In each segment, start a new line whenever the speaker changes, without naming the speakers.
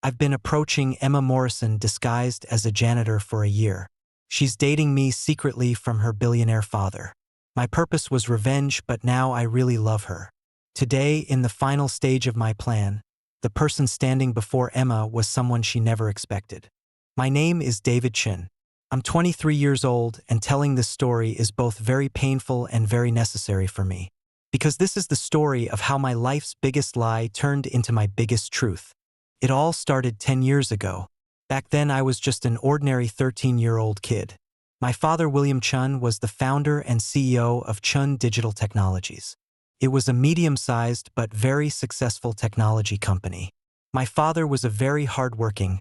I've been approaching Emma Morrison disguised as a janitor for a year. She's dating me secretly from her billionaire father. My purpose was revenge, but now I really love her. Today, in the final stage of my plan, the person standing before Emma was someone she never expected. My name is David Chin. I'm 23 years old, and telling this story is both very painful and very necessary for me. Because this is the story of how my life's biggest lie turned into my biggest truth. It all started 10 years ago. Back then I was just an ordinary 13-year-old kid. My father, William Chun, was the founder and CEO of Chun Digital Technologies. It was a medium-sized but very successful technology company. My father was a very hardworking,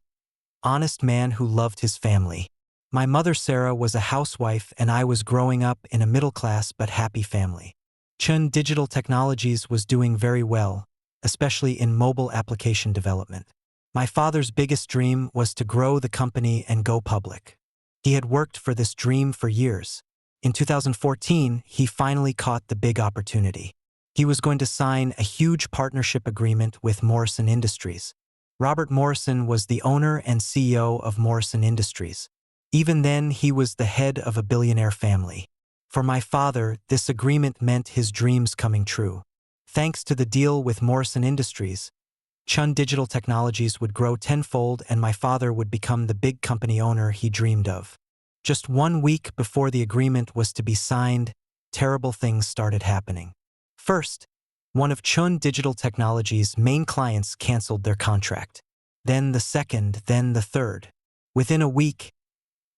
honest man who loved his family. My mother, Sarah, was a housewife, and I was growing up in a middle-class but happy family. Chun Digital Technologies was doing very well, especially in mobile application development. My father's biggest dream was to grow the company and go public. He had worked for this dream for years. In 2014, he finally caught the big opportunity. He was going to sign a huge partnership agreement with Morrison Industries. Robert Morrison was the owner and CEO of Morrison Industries. Even then, he was the head of a billionaire family. For my father, this agreement meant his dreams coming true. Thanks to the deal with Morrison Industries, Chun Digital Technologies would grow tenfold, and my father would become the big company owner he dreamed of. Just 1 week before the agreement was to be signed, terrible things started happening. First, one of Chun Digital Technologies' main clients canceled their contract. Then the second, then the third. Within a week,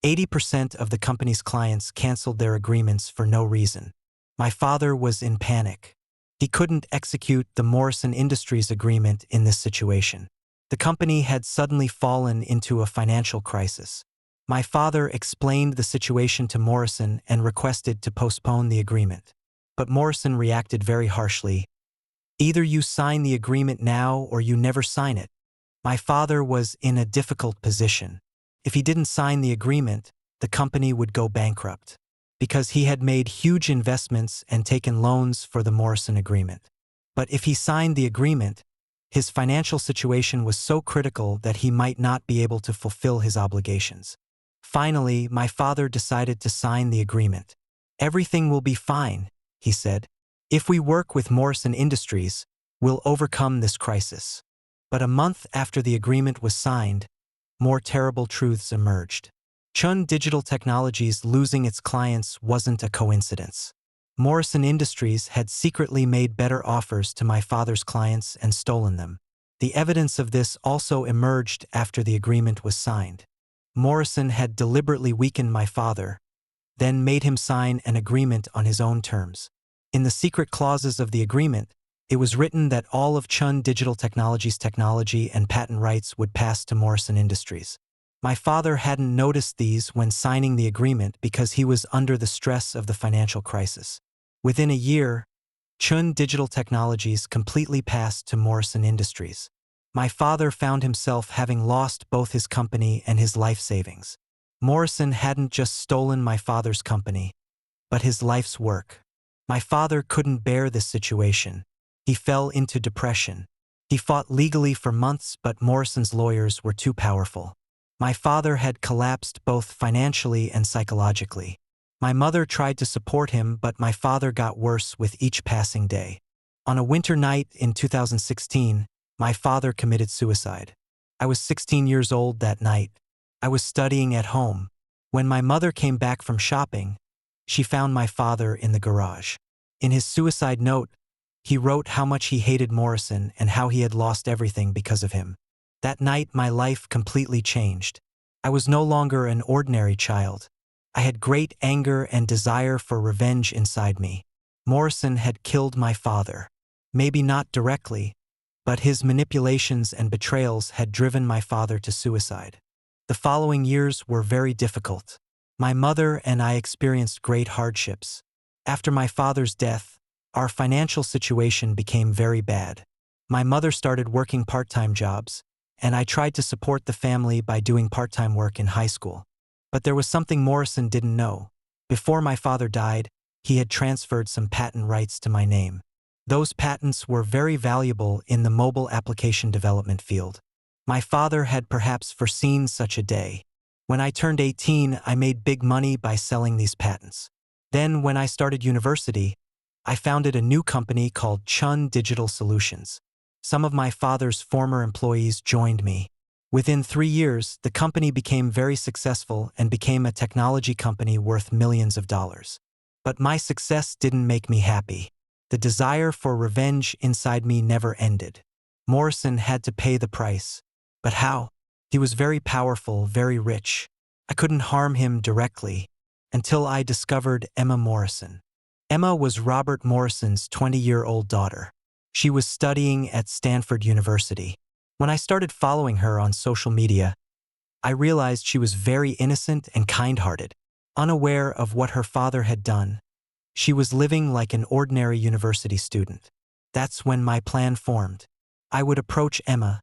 80% of the company's clients canceled their agreements for no reason. My father was in panic. He couldn't execute the Morrison Industries agreement in this situation. The company had suddenly fallen into a financial crisis. My father explained the situation to Morrison and requested to postpone the agreement. But Morrison reacted very harshly. Either you sign the agreement now or you never sign it. My father was in a difficult position. If he didn't sign the agreement, the company would go bankrupt, because he had made huge investments and taken loans for the Morrison agreement. But if he signed the agreement, his financial situation was so critical that he might not be able to fulfill his obligations. Finally, my father decided to sign the agreement. "Everything will be fine," he said. "If we work with Morrison Industries, we'll overcome this crisis." But a month after the agreement was signed, more terrible truths emerged. Chun Digital Technologies losing its clients wasn't a coincidence. Morrison Industries had secretly made better offers to my father's clients and stolen them. The evidence of this also emerged after the agreement was signed. Morrison had deliberately weakened my father, then made him sign an agreement on his own terms. In the secret clauses of the agreement, it was written that all of Chun Digital Technologies' technology and patent rights would pass to Morrison Industries. My father hadn't noticed these when signing the agreement because he was under the stress of the financial crisis. Within a year, Chun Digital Technologies completely passed to Morrison Industries. My father found himself having lost both his company and his life savings. Morrison hadn't just stolen my father's company, but his life's work. My father couldn't bear this situation. He fell into depression. He fought legally for months, but Morrison's lawyers were too powerful. My father had collapsed both financially and psychologically. My mother tried to support him, but my father got worse with each passing day. On a winter night in 2016, my father committed suicide. I was 16 years old that night. I was studying at home. When my mother came back from shopping, she found my father in the garage. In his suicide note, he wrote how much he hated Morrison and how he had lost everything because of him. That night, my life completely changed. I was no longer an ordinary child. I had great anger and desire for revenge inside me. Morrison had killed my father. Maybe not directly, but his manipulations and betrayals had driven my father to suicide. The following years were very difficult. My mother and I experienced great hardships. After my father's death, our financial situation became very bad. My mother started working part-time jobs, and I tried to support the family by doing part-time work in high school. But there was something Morrison didn't know. Before my father died, he had transferred some patent rights to my name. Those patents were very valuable in the mobile application development field. My father had perhaps foreseen such a day. When I turned 18, I made big money by selling these patents. Then, when I started university, I founded a new company called Chun Digital Solutions. Some of my father's former employees joined me. Within 3 years, the company became very successful and became a technology company worth millions of dollars. But my success didn't make me happy. The desire for revenge inside me never ended. Morrison had to pay the price. But how? He was very powerful, very rich. I couldn't harm him directly until I discovered Emma Morrison. Emma was Robert Morrison's 20-year-old daughter. She was studying at Stanford University. When I started following her on social media, I realized she was very innocent and kind-hearted, unaware of what her father had done. She was living like an ordinary university student. That's when my plan formed. I would approach Emma,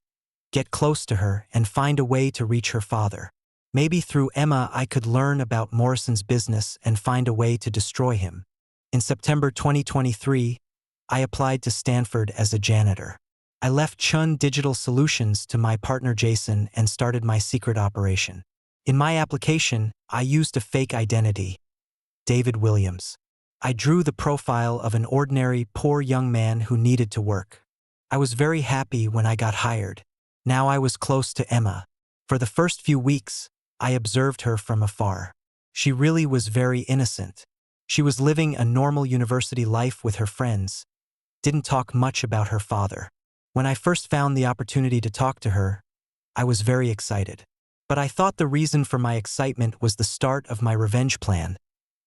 get close to her, and find a way to reach her father. Maybe through Emma I could learn about Morrison's business and find a way to destroy him. In September 2023, I applied to Stanford as a janitor. I left Chun Digital Solutions to my partner Jason and started my secret operation. In my application, I used a fake identity, David Williams. I drew the profile of an ordinary, poor young man who needed to work. I was very happy when I got hired. Now I was close to Emma. For the first few weeks, I observed her from afar. She really was very innocent. She was living a normal university life with her friends, didn't talk much about her father. When I first found the opportunity to talk to her, I was very excited. But I thought the reason for my excitement was the start of my revenge plan,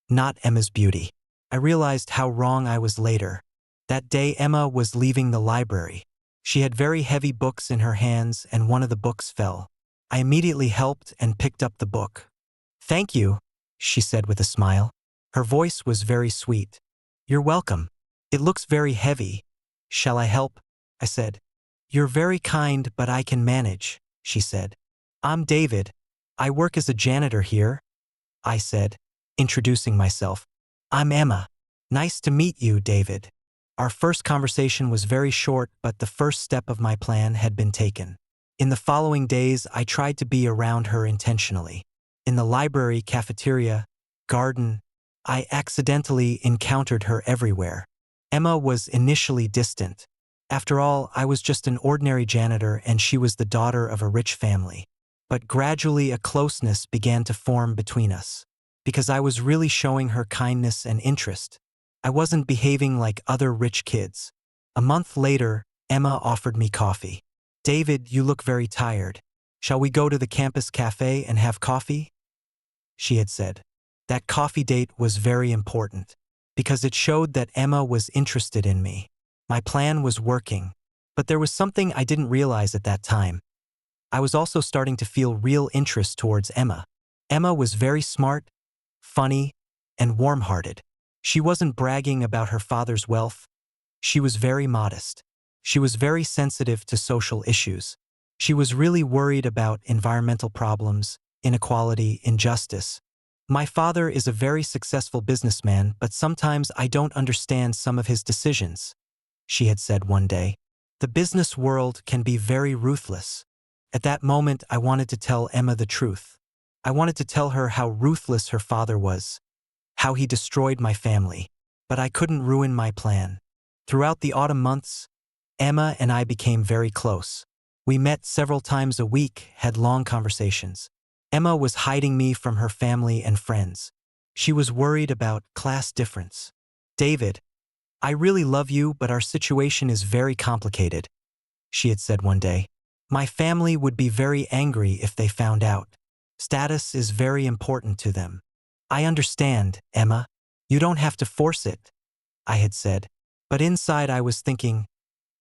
not Emma's beauty. I realized how wrong I was later. That day Emma was leaving the library. She had very heavy books in her hands and one of the books fell. I immediately helped and picked up the book. "Thank you," she said with a smile. Her voice was very sweet. "You're welcome. It looks very heavy. Shall I help?" I said. "You're very kind, but I can manage," she said. "I'm David. I work as a janitor here," I said, introducing myself. "I'm Emma. Nice to meet you, David." Our first conversation was very short, but the first step of my plan had been taken. In the following days, I tried to be around her intentionally. In the library, cafeteria, garden, I accidentally encountered her everywhere. Emma was initially distant. After all, I was just an ordinary janitor and she was the daughter of a rich family. But gradually a closeness began to form between us. Because I was really showing her kindness and interest. I wasn't behaving like other rich kids. A month later, Emma offered me coffee. "David, you look very tired. Shall we go to the campus cafe and have coffee?" she had said. That coffee date was very important, because it showed that Emma was interested in me. My plan was working, but there was something I didn't realize at that time. I was also starting to feel real interest towards Emma. Emma was very smart, funny, and warm-hearted. She wasn't bragging about her father's wealth. She was very modest. She was very sensitive to social issues. She was really worried about environmental problems, inequality, injustice. "My father is a very successful businessman, but sometimes I don't understand some of his decisions," she had said one day. "The business world can be very ruthless." At that moment, I wanted to tell Emma the truth. I wanted to tell her how ruthless her father was, how he destroyed my family, but I couldn't ruin my plan. Throughout the autumn months, Emma and I became very close. We met several times a week, had long conversations. Emma was hiding me from her family and friends. She was worried about class difference. "David, I really love you, but our situation is very complicated," she had said one day. "My family would be very angry if they found out. Status is very important to them." "I understand, Emma. You don't have to force it," I had said. But inside I was thinking,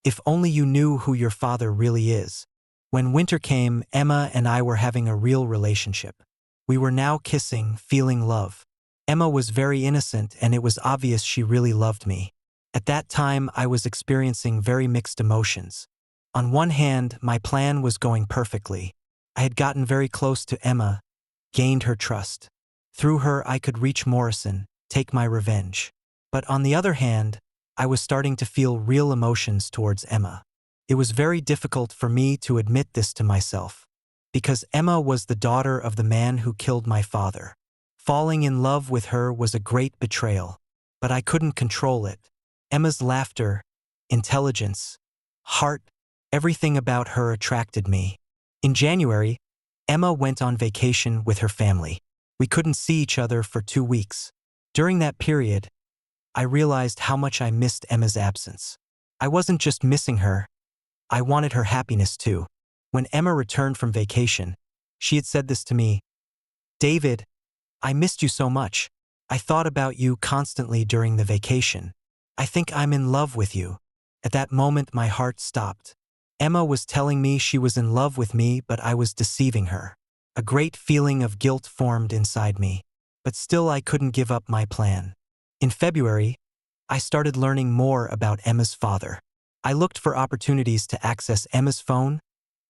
if only you knew who your father really is. When winter came, Emma and I were having a real relationship. We were now kissing, feeling love. Emma was very innocent and it was obvious she really loved me. At that time, I was experiencing very mixed emotions. On one hand, my plan was going perfectly. I had gotten very close to Emma, gained her trust. Through her, I could reach Morrison, take my revenge. But on the other hand, I was starting to feel real emotions towards Emma. It was very difficult for me to admit this to myself, because Emma was the daughter of the man who killed my father. Falling in love with her was a great betrayal, but I couldn't control it. Emma's laughter, intelligence, heart, everything about her attracted me. In January, Emma went on vacation with her family. We couldn't see each other for 2 weeks. During that period, I realized how much I missed Emma's absence. I wasn't just missing her, I wanted her happiness too. When Emma returned from vacation, she had said this to me: "David, I missed you so much. I thought about you constantly during the vacation. I think I'm in love with you." At that moment, my heart stopped. Emma was telling me she was in love with me, but I was deceiving her. A great feeling of guilt formed inside me, but still I couldn't give up my plan. In February, I started learning more about Emma's father. I looked for opportunities to access Emma's phone,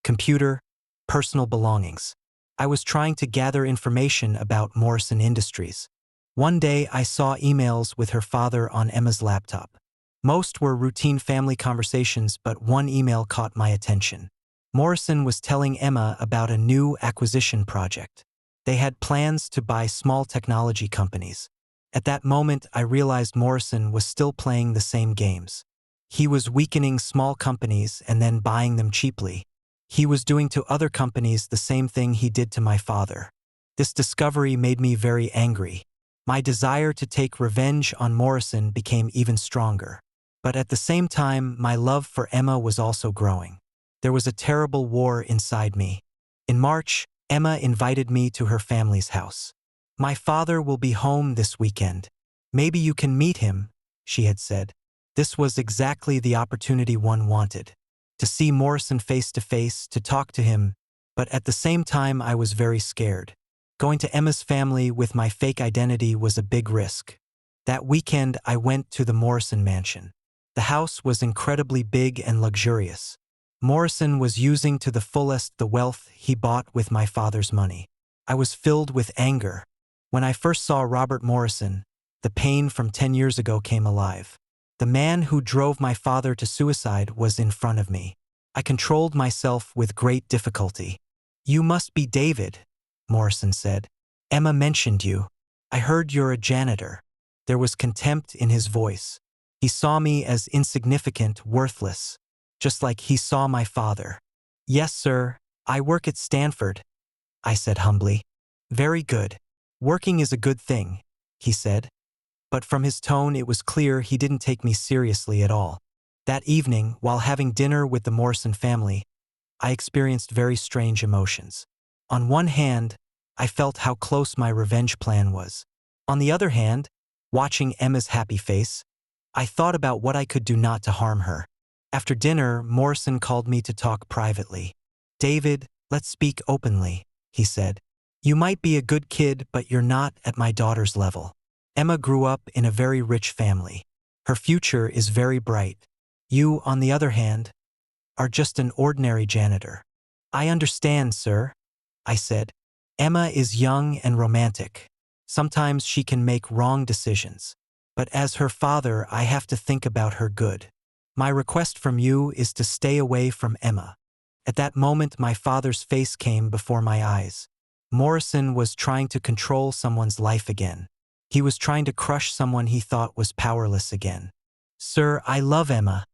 computer, personal belongings. I was trying to gather information about Morrison Industries. One day I saw emails with her father on Emma's laptop. Most were routine family conversations, but one email caught my attention. Morrison was telling Emma about a new acquisition project. They had plans to buy small technology companies. At that moment, I realized Morrison was still playing the same games. He was weakening small companies and then buying them cheaply. He was doing to other companies the same thing he did to my father. This discovery made me very angry. My desire to take revenge on Morrison became even stronger. But at the same time, my love for Emma was also growing. There was a terrible war inside me. In March, Emma invited me to her family's house. "My father will be home this weekend. Maybe you can meet him," she had said. This was exactly the opportunity one wanted. To see Morrison face to face, to talk to him, but at the same time I was very scared. Going to Emma's family with my fake identity was a big risk. That weekend I went to the Morrison mansion. The house was incredibly big and luxurious. Morrison was using to the fullest the wealth he bought with my father's money. I was filled with anger. When I first saw Robert Morrison, the pain from 10 years ago came alive. The man who drove my father to suicide was in front of me. I controlled myself with great difficulty. "You must be David," Morrison said. "Emma mentioned you. I heard you're a janitor." There was contempt in his voice. He saw me as insignificant, worthless, just like he saw my father. "Yes, sir, I work at Stanford," I said humbly. "Very good. Working is a good thing," he said. But from his tone it was clear he didn't take me seriously at all. That evening, while having dinner with the Morrison family, I experienced very strange emotions. On one hand, I felt how close my revenge plan was. On the other hand, watching Emma's happy face, I thought about what I could do not to harm her. After dinner, Morrison called me to talk privately. "David, let's speak openly," he said. "You might be a good kid, but you're not at my daughter's level. Emma grew up in a very rich family. Her future is very bright. You, on the other hand, are just an ordinary janitor." "I understand, sir," I said. "Emma is young and romantic. Sometimes she can make wrong decisions. But as her father, I have to think about her good. My request from you is to stay away from Emma." At that moment, my father's face came before my eyes. Morrison was trying to control someone's life again. He was trying to crush someone he thought was powerless again. "Sir, I love Emma,"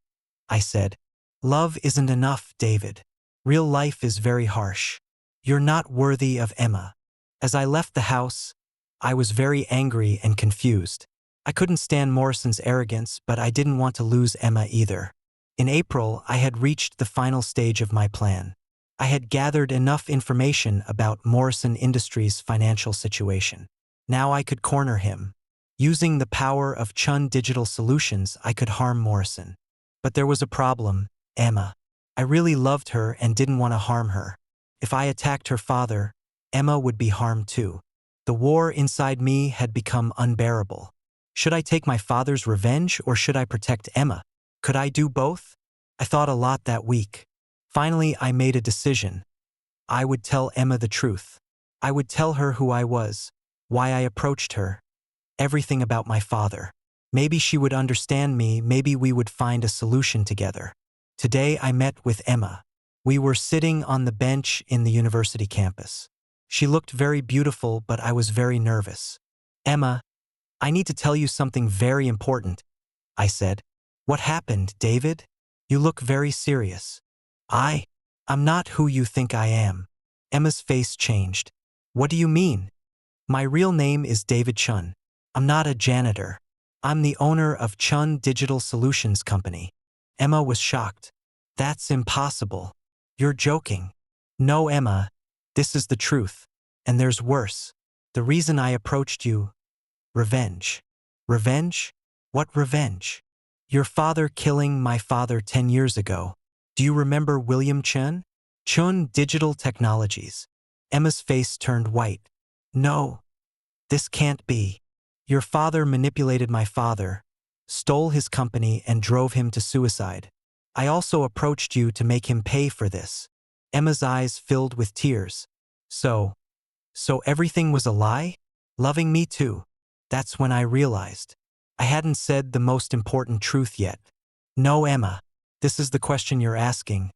I said. "Love isn't enough, David. Real life is very harsh. You're not worthy of Emma." As I left the house, I was very angry and confused. I couldn't stand Morrison's arrogance, but I didn't want to lose Emma either. In April, I had reached the final stage of my plan. I had gathered enough information about Morrison Industries' financial situation. Now I could corner him. Using the power of Chun Digital Solutions, I could harm Morrison. But there was a problem: Emma. I really loved her and didn't want to harm her. If I attacked her father, Emma would be harmed too. The war inside me had become unbearable. Should I take my father's revenge or should I protect Emma? Could I do both? I thought a lot that week. Finally, I made a decision. I would tell Emma the truth. I would tell her who I was, why I approached her, everything about my father. Maybe she would understand me, maybe we would find a solution together. Today I met with Emma. We were sitting on the bench in the university campus. She looked very beautiful, but I was very nervous. Emma, I need to tell you something very important, I said. What happened, David? You look very serious. I'm not who you think I am. Emma's face changed. What do you mean? My real name is David Chun. I'm not a janitor. I'm the owner of Chun Digital Solutions Company. Emma was shocked. That's impossible. You're joking. No, Emma. This is the truth. And there's worse. The reason I approached you. Revenge. Revenge? What revenge? Your father killing my father 10 years ago. Do you remember William Chun? Chun Digital Technologies. Emma's face turned white. No. This can't be. Your father manipulated my father, stole his company, and drove him to suicide. I also approached you to make him pay for this. Emma's eyes filled with tears. So everything was a lie? Loving me too. That's when I realized. I hadn't said the most important truth yet. No, Emma. This is the question you're asking.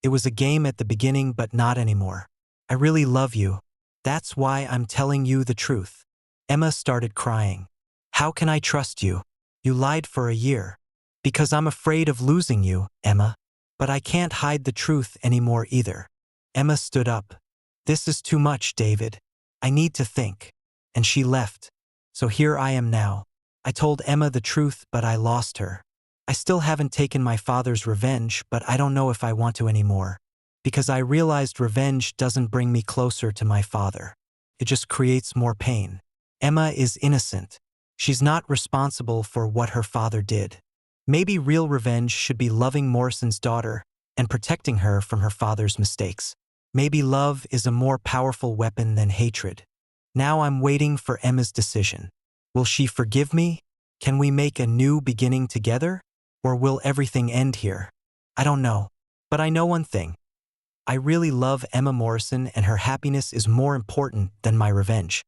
It was a game at the beginning, but not anymore. I really love you. That's why I'm telling you the truth. Emma started crying. How can I trust you? You lied for a year. Because I'm afraid of losing you, Emma. But I can't hide the truth anymore either. Emma stood up. This is too much, David. I need to think. And she left. So here I am now. I told Emma the truth, but I lost her. I still haven't taken my father's revenge, but I don't know if I want to anymore. Because I realized revenge doesn't bring me closer to my father. It just creates more pain. Emma is innocent. She's not responsible for what her father did. Maybe real revenge should be loving Morrison's daughter and protecting her from her father's mistakes. Maybe love is a more powerful weapon than hatred. Now I'm waiting for Emma's decision. Will she forgive me? Can we make a new beginning together? Or will everything end here? I don't know. But I know one thing. I really love Emma Morrison, and her happiness is more important than my revenge.